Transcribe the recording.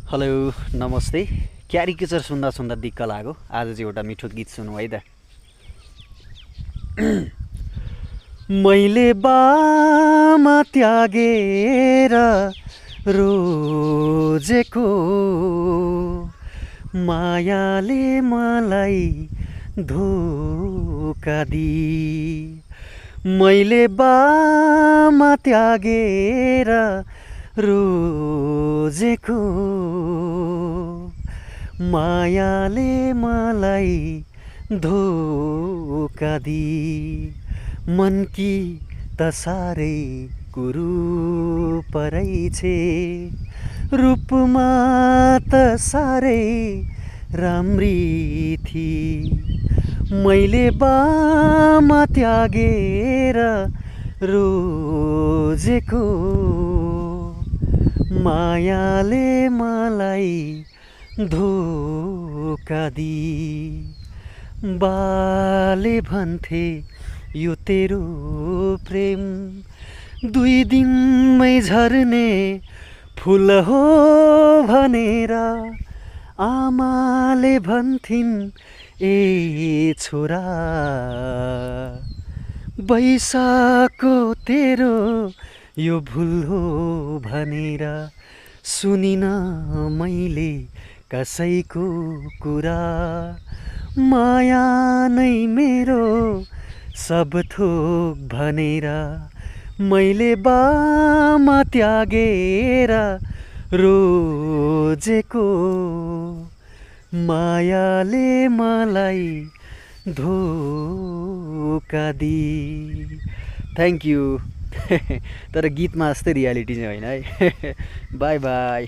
Hello नमस्ते। Caricature सुन्दा सुन्दा दिक्क लाग्यो। आज चाहिँ एउटा मिठो गीत सुनौँ है त। मैले बामा त्यागेर रोजेको मायाले मलाई धोका दी। मैले बामा त्यागेर रोजेको मायाले मलाई धोका दी। मनकी त साह्रै कुरूप रहेछे, रूपमा त साह्रै राम्री थी। मैले बामा त्यागेर रोजेको मायाले मलाई धोका दी। बाले भन्थे यो तेरो प्रेम 2 दिनमै झर्ने फुल हो भनेर। आमाले भन्थिन् ए छोरा बैशाखको तेरो यो भुल हो भनेर। सुनिन मैले कसैको कुरा, माया नै मेरो सब थोक भनेर। मैले बामा त्यागेर रोजेको मायाले मलाई धोका दी। Thank you. तर गीतमा जस्तै रियालिटी चाहिँ होइन है। By by.